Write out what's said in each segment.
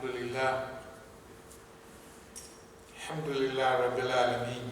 Alhamdulillah. Alhamdulillah Rabbil Alameen.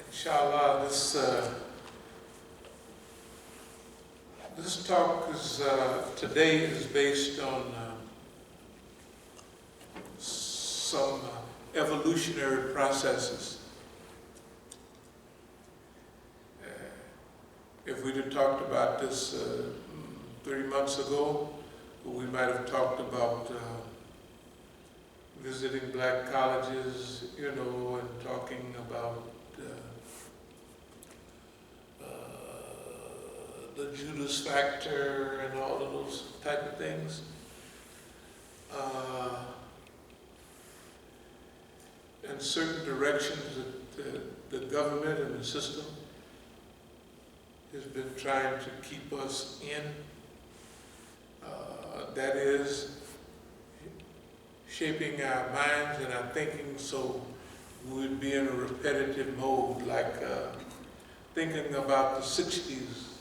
Inshallah, this talk today is based on some evolutionary processes. If we'd have talked about this 3 months ago, we might have talked about visiting black colleges, and talking about the Judas factor and all of those type of things. And certain directions that the government and the system has been trying to keep us in. That is, shaping our minds and our thinking so we would be in a repetitive mode, like thinking about the 60s,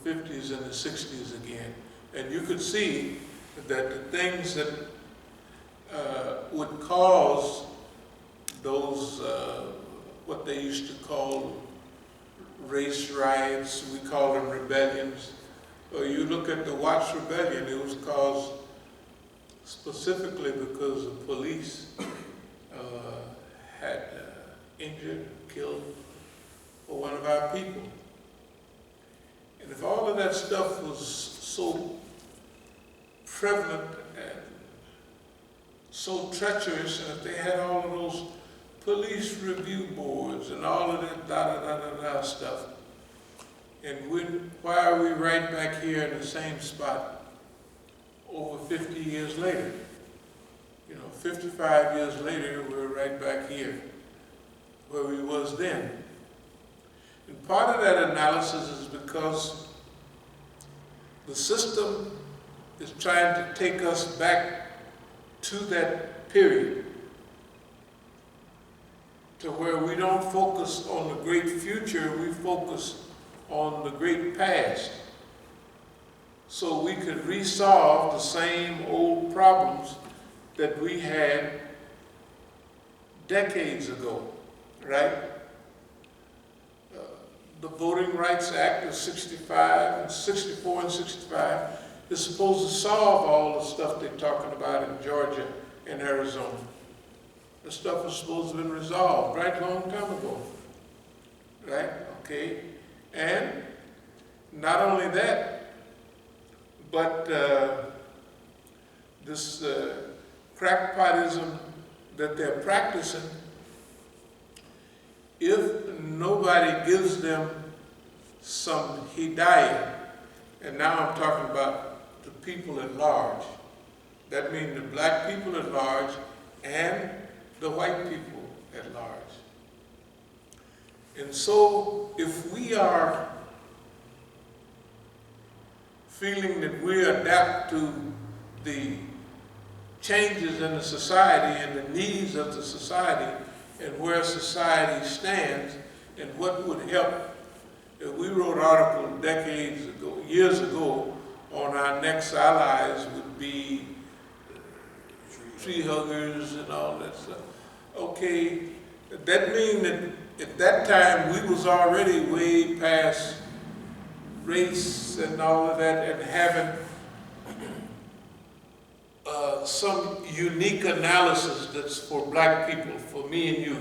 the 50s and the 60s again. And you could see that the things that would cause those, what they used to call race riots, we call them rebellions. You look at the Watts Rebellion, it was caused specifically because the police had injured, killed one of our people. And if all of that stuff was so prevalent and so treacherous, and if they had all of those police review boards and all of that stuff, and why are we right back here in the same spot over 50 years later? 55 years later, we're right back here where we was then. And part of that analysis is because the system is trying to take us back to that period, to where we don't focus on the great future, we focus on the great past, so we could resolve the same old problems that we had decades ago, right? The Voting Rights Act of 64 and 65 is supposed to solve all the stuff they're talking about in Georgia and Arizona. The stuff was supposed to have been resolved right a long time ago, right? Okay. And not only that, but this crackpotism that they're practicing, if nobody gives them some hidayah, and now I'm talking about the people at large, that means the black people at large and the white people at large. And so, if we are feeling that we adapt to the changes in the society and the needs of the society and where society stands and what would help, we wrote an article decades ago, years ago, on our next allies would be tree huggers and all that stuff. Okay, that means that at that time we was already way past race and all of that, and having some unique analysis that's for black people, for me and you,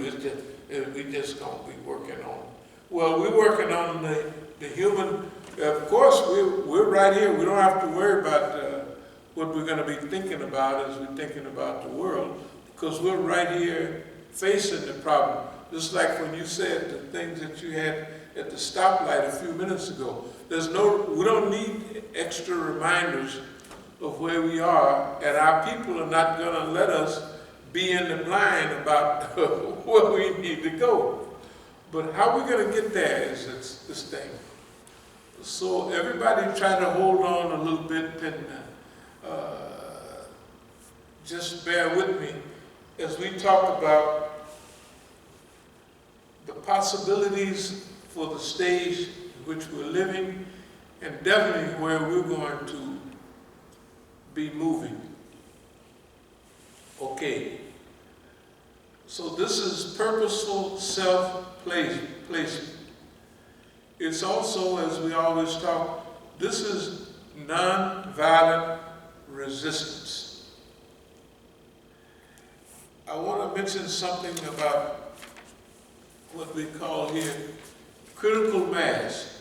we just gonna be working on. Well, we're working on the human. Of course, we're right here. We don't have to worry about what we're going to be thinking about as we're thinking about the world, because we're right here facing the problem. Just like when you said the things that you had at the stoplight a few minutes ago. We don't need extra reminders of where we are, and our people are not going to let us be in the blind about where we need to go. But how we're going to get there is this thing. So everybody try to hold on a little bit and just bear with me as we talk about the possibilities for the stage in which we're living and definitely where we're going to be moving. Okay. So this is purposeful self-placement. It's also, as we always talk, this is nonviolent resistance. I want to mention something about what we call here critical mass.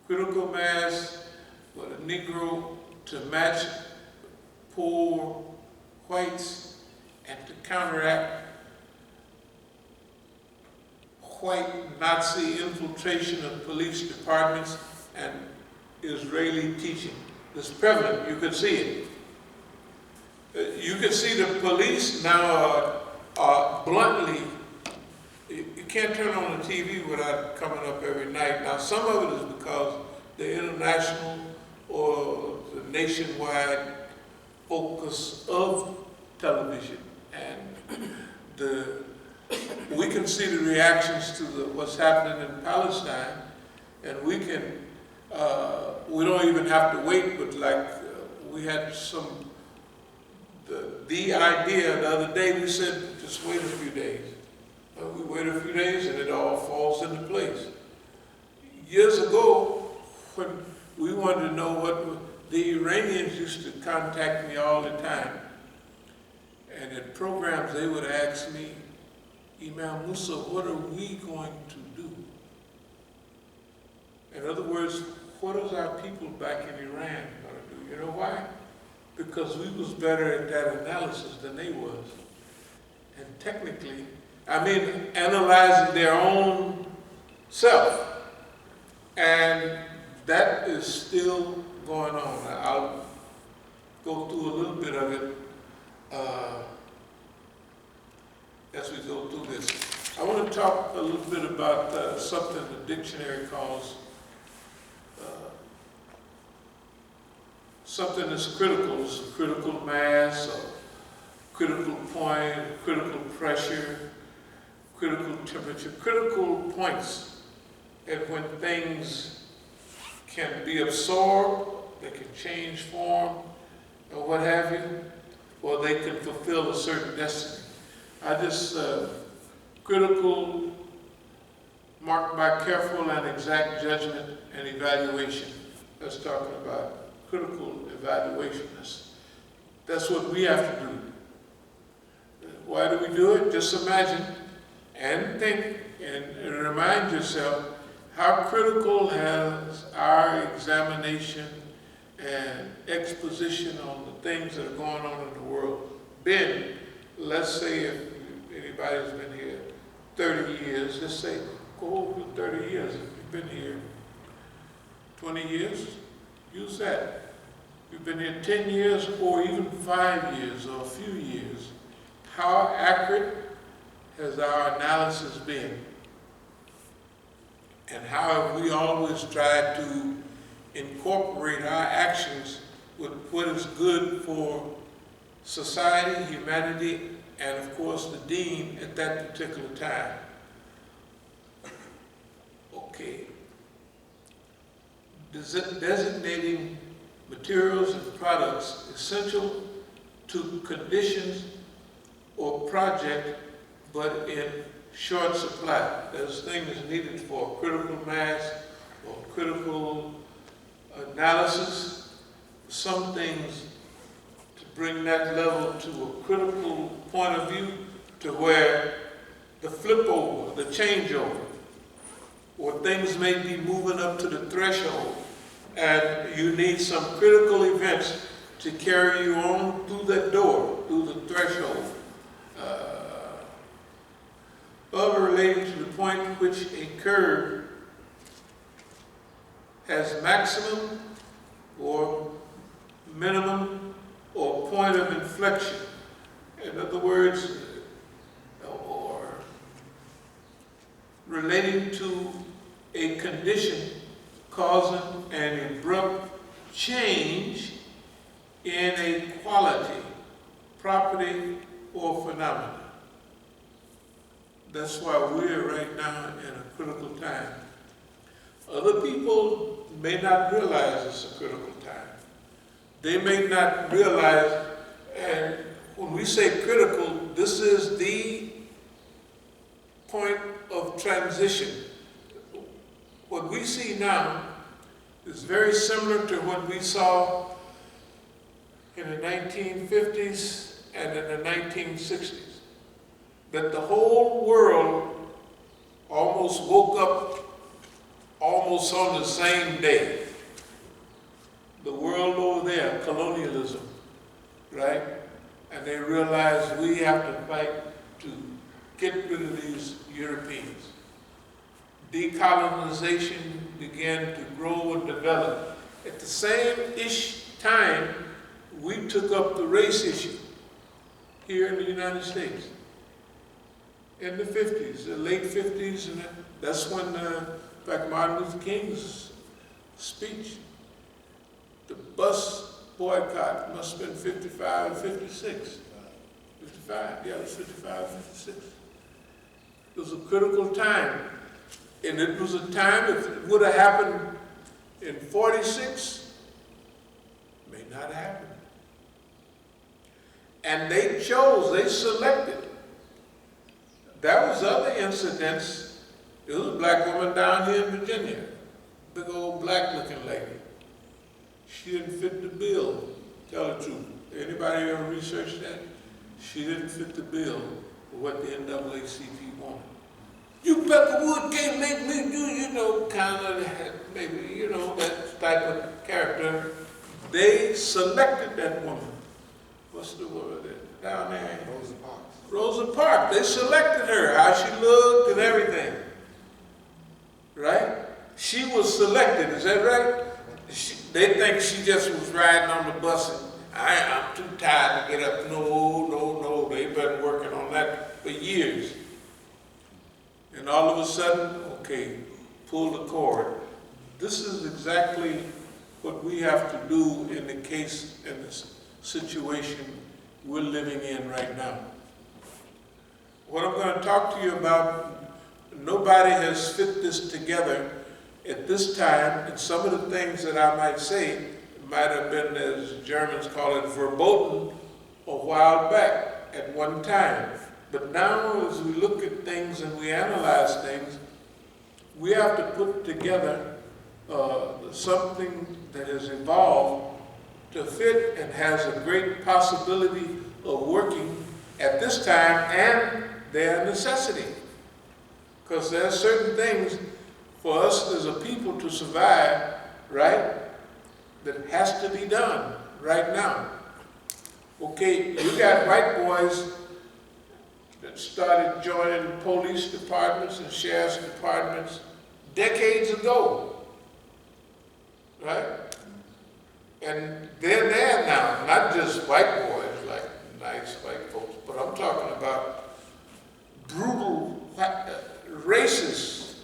Critical mass for the Negro to match poor whites and to counteract white Nazi infiltration of police departments and Israeli teaching. It's prevalent, you can see it. You can see the police now are bluntly, you can't turn on the TV without coming up every night. Now some of it is because the international or the nationwide focus of television, and we can see the reactions to what's happening in Palestine, and we don't even have to wait, but like we had the idea the other day, we said just wait a few days. We wait a few days and it all falls into place. Years ago, when we wanted to know what the Iranians used to contact me all the time, and in programs they would ask me, Imam Musa, what are we going to do? In other words, what is our people back in Iran going to do? You know why? Because we was better at that analysis than they was. And technically, analyzing their own self. And that is still going on. I'll go through a little bit of it as we go through this. I want to talk a little bit about something the dictionary calls something that's critical. It's a critical mass, a critical point, critical pressure, critical temperature, critical points at when things can be absorbed, they can change form, or what have you, or they can fulfill a certain destiny. Critical, marked by careful and exact judgment and evaluation. That's talking about critical evaluation. That's what we have to do. Why do we do it? Just imagine and think and remind yourself how critical has our examination and exposition on the things that are going on in the world been. Let's say if anybody's been here 30 years, let's say go over 30 years. If you've been here 20 years, use that. If you've been here 10 years or even 5 years or a few years, how accurate has our analysis been? And how have we always tried to incorporate our actions with what is good for society, humanity, and of course the dean at that particular time? Okay. Designating materials and products essential to conditions or project, but in short supply. Those things needed for critical mass or critical analysis. Some things to bring that level to a critical point of view to where the flip over, the changeover, or things may be moving up to the threshold, and you need some critical events to carry you on through that door, through the threshold. Other relating to the point at which a curve has maximum or minimum or point of inflection. In other words, or relating to a condition causing an abrupt change in a quality, property, or phenomenon. That's why we're right now in a critical time. Other people may not realize it's a critical time. They may not realize, and when we say critical, this is the point of transition. What we see now is very similar to what we saw in the 1950s and in the 1960s. That the whole world almost woke up almost on the same day. The world over there, colonialism, right? And they realized we have to fight to get rid of these Europeans. Decolonization began to grow and develop. At the same-ish time, we took up the race issue here in the United States. In the 50s, the late 50s, and that's when, in fact, Martin Luther King's speech, the bus boycott must have been 55 and 56. 55, yeah, it was 55, 56. It was a critical time. And it was a time, if it would have happened in 46, may not have happened. And they chose, they selected. That was other incidents. There was a black woman down here in Virginia, big old black looking lady. She didn't fit the bill, tell the truth. Anybody ever researched that? She didn't fit the bill for what the NAACP wanted. You Beckerwood can't make me do, you know, kind of, maybe, you know, that type of character. They selected that woman. What's the word down there? Rosa Parks. Rosa Parks. They selected her, how she looked and everything. Right? She was selected, is that right? They think she just was riding on the bus and I'm too tired to get up. No, no, no. They've been working on that for years. And all of a sudden, okay, pull the cord. This is exactly what we have to do in the case, in this situation we're living in right now. What I'm going to talk to you about, nobody has fit this together at this time, and some of the things that I might say might have been, as Germans call it, verboten a while back at one time. But now, as we look at things and we analyze things, we have to put together something that has evolved to fit and has a great possibility of working at this time and their necessity. Because there are certain things for us as a people to survive, right, that has to be done right now. Okay, you got white boys that started joining police departments and sheriff's departments decades ago, right? And they're there now, not just white boys, like nice white folks, but I'm talking about brutal, racist,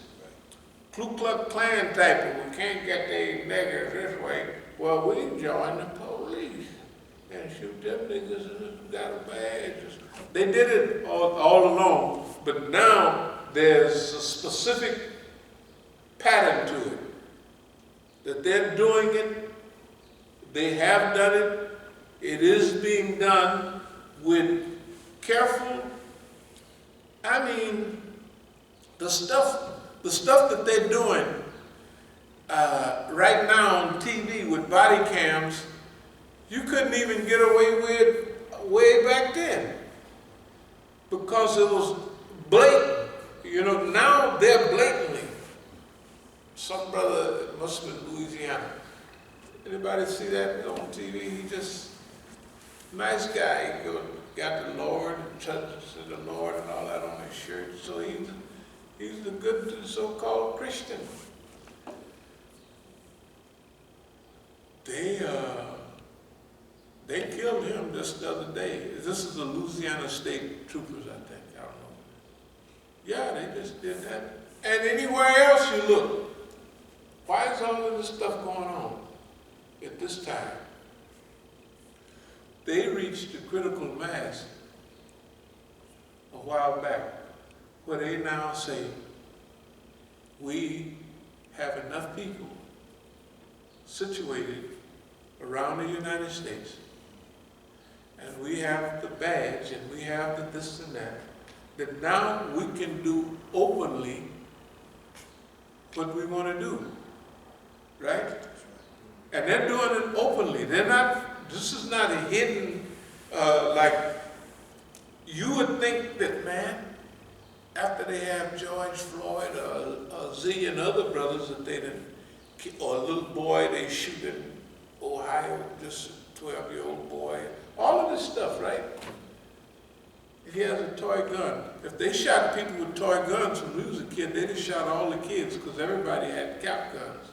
Ku Klux Klan type of, we can't get these niggers this way. Well, we joined the police and shoot them niggas and got a badge. They did it all along, but now there's a specific pattern to it. That they're doing it, they have done it, it is being done with careful, I mean, the stuff that they're doing right now on TV with body cams, you couldn't even get away with way back then. Because it was blatant. You know, now they're blatantly. Some brother, it must have been Louisiana. Anybody see that on TV? He just, nice guy. He got the Lord and touches the Lord and all that on his shirt. So he's the good so-called Christian. They killed him just the other day. This is the Louisiana State Troopers, I think. I don't know. Yeah, they just did that. And anywhere else you look, why is all of this stuff going on at this time? They reached a critical mass a while back where they now say, we have enough people situated around the United States, and we have the badge, and we have the this and that now we can do openly what we want to do, right? And they're doing it openly. They're not, this is not a hidden, like, you would think that, man, after they have George Floyd or a zillion other brothers that they didn't, or a little boy they shoot in Ohio, just a 12-year-old boy, all of this stuff, right? He has a toy gun. If they shot people with toy guns when we was a kid, they just shot all the kids because everybody had cap guns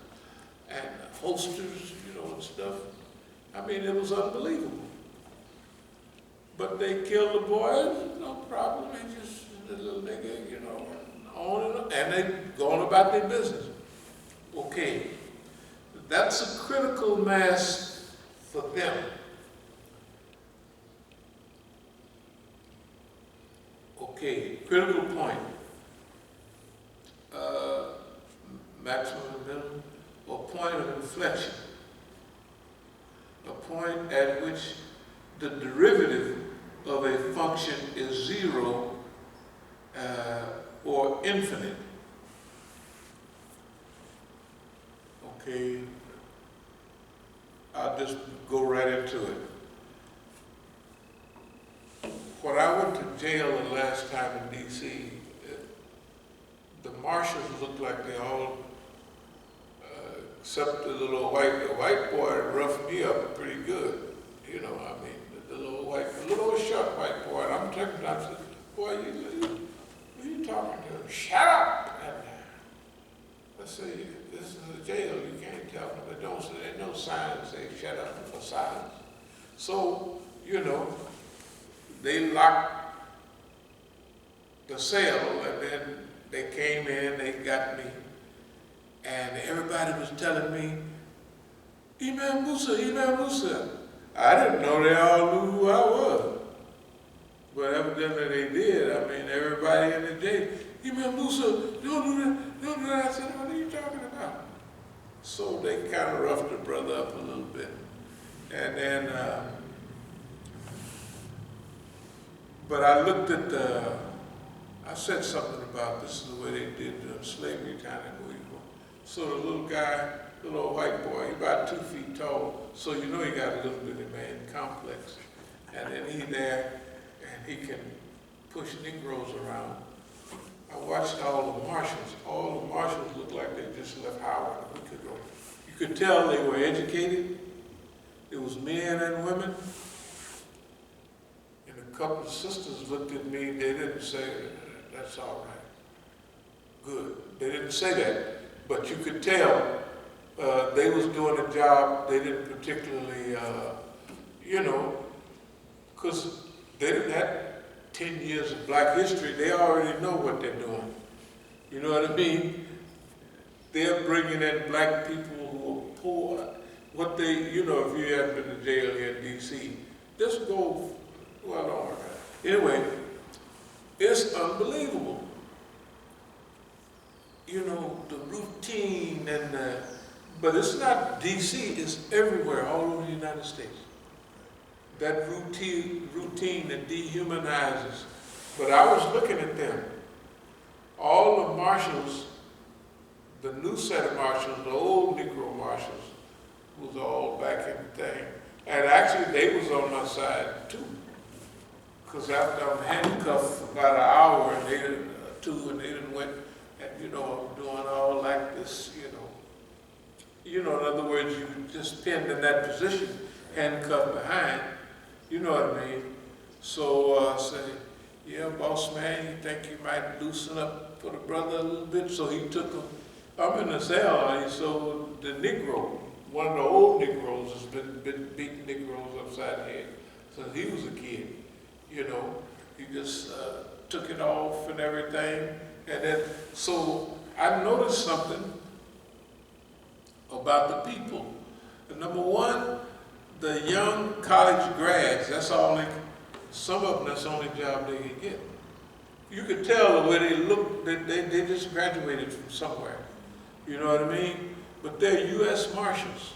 and holsters, you know, and stuff. I mean, it was unbelievable. But they killed the boy, no problem. They just, the little nigga, you know, on and they going about their business. Okay, that's a critical mass for them. Okay, critical point. Maximum and minimum, or point of inflection. A point at which the derivative of a function is zero or infinite. Okay, I'll just go right into it. When I went to jail the last time in D.C., the marshals looked like they all, except the white boy roughed me up pretty good. You know, I mean, the little short white boy. And I'm talking, I said, boy, who are you talking to? Shut up! And I say, this is a jail, you can't tell them. They don't say, there's no signs say shut up for silence. So, you know, they locked the cell, and then they came in, they got me, and everybody was telling me, Imam Musa, Imam Musa. I didn't know they all knew who I was, but evidently they did. I mean, everybody in the jail, Imam Musa, don't do that, don't do that. I said, what are you talking about? So they kind of roughed the brother up a little bit. And then, but I looked at I said something about this is the way they did the slavery time in Louisville. So the little guy, the little white boy, he's about 2 feet tall, so you know he got a little bit of man complex. And then he there, and he can push Negroes around. I watched all the marshals looked like they just left Howard a week ago. You could tell they were educated. It was men and women. And a couple of sisters looked at me, they didn't say, that's all right. Good. They didn't say that, but you could tell they was doing a job they didn't particularly, you know, because they didn't have 10 years of black history. They already know what they're doing. You know what I mean? They're bringing in black people who are poor. What they, you know, if you haven't been to jail here in D.C., just go, well, don't worry about it. Anyway, it's unbelievable. You know, the routine and but it's not D.C., it's everywhere, all over the United States. That routine that dehumanizes. But I was looking at them. All the marshals, the new set of marshals, the old Negro marshals, was all back in the thing. And actually, they was on my side, too. Because after I'm handcuffed for about an hour, and they didn't, and they didn't went, and you know, I'm doing all like this, you know. You know, in other words, you just pinned in that position, handcuffed behind, you know what I mean? So I say, yeah, boss man, you think you might loosen up for the brother a little bit? So he took him, I'm in the cell, and so the Negro, one of the old Negroes has been beating Negroes upside the head since he was a kid. You know, he just took it off and everything. And then, so I noticed something about the people. And number one, the young college grads, that's all they, some of them, that's the only job they can get. You could tell the way they look, they just graduated from somewhere. You know what I mean? But they're U.S. Marshals,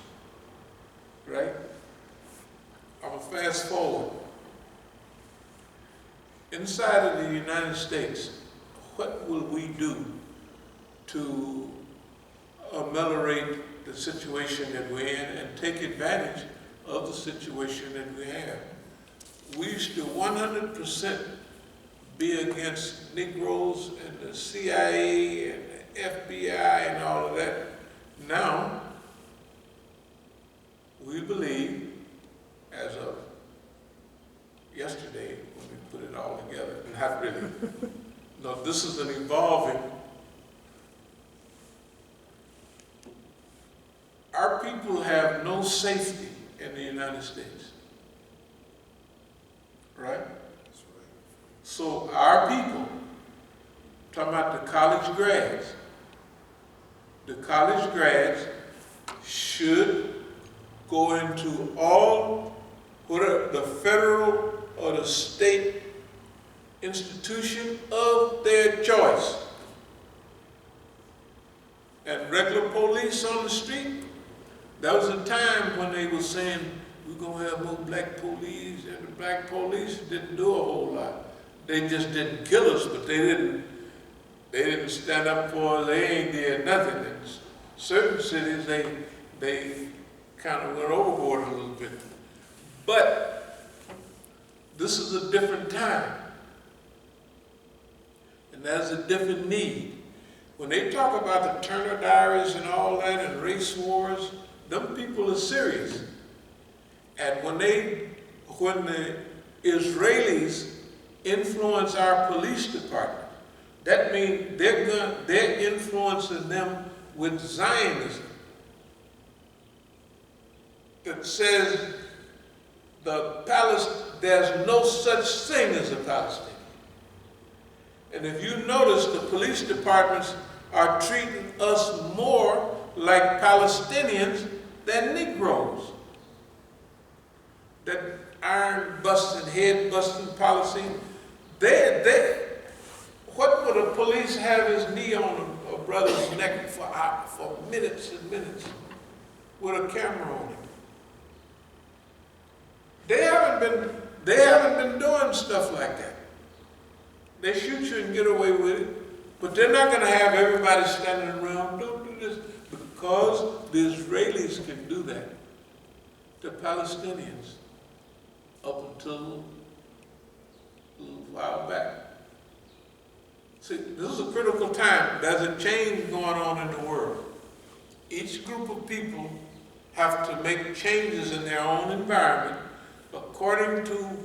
right? I'm gonna fast forward. Inside of the United States, what will we do to ameliorate the situation that we're in and take advantage of the situation that we have? We used to 100% be against Negroes and the CIA and the FBI and all of that. Now, we believe, as of yesterday, when we put it all together, not really. No, this is an evolving. Our people have no safety in the United States. Right? That's right. So our people, talking about the college grads should go into all, whatever, the federal or the state institution of their choice. And regular police on the street, that was a time when they were saying, we're going to have more black police, and the black police didn't do a whole lot. They just didn't kill us, but they didn't stand up for us. They ain't did nothing. In certain cities, they kind of went overboard a little bit. But this is a different time. And there's a different need. When they talk about the Turner Diaries and all that and race wars, them people are serious. And when the Israelis influence our police department, that means they're influencing them with Zionism that says there's no such thing as a Palestinian. And if you notice, the police departments are treating us more like Palestinians than Negroes. That iron-busting, head-busting policy, what would a police have his knee on a brother's neck for minutes and minutes with a camera on him? They haven't been doing stuff like that. They shoot you and get away with it, but they're not going to have everybody standing around, don't do this, because the Israelis can do that. The Palestinians, up until a little while back. See, this is a critical time. There's a change going on in the world. Each group of people have to make changes in their own environment according to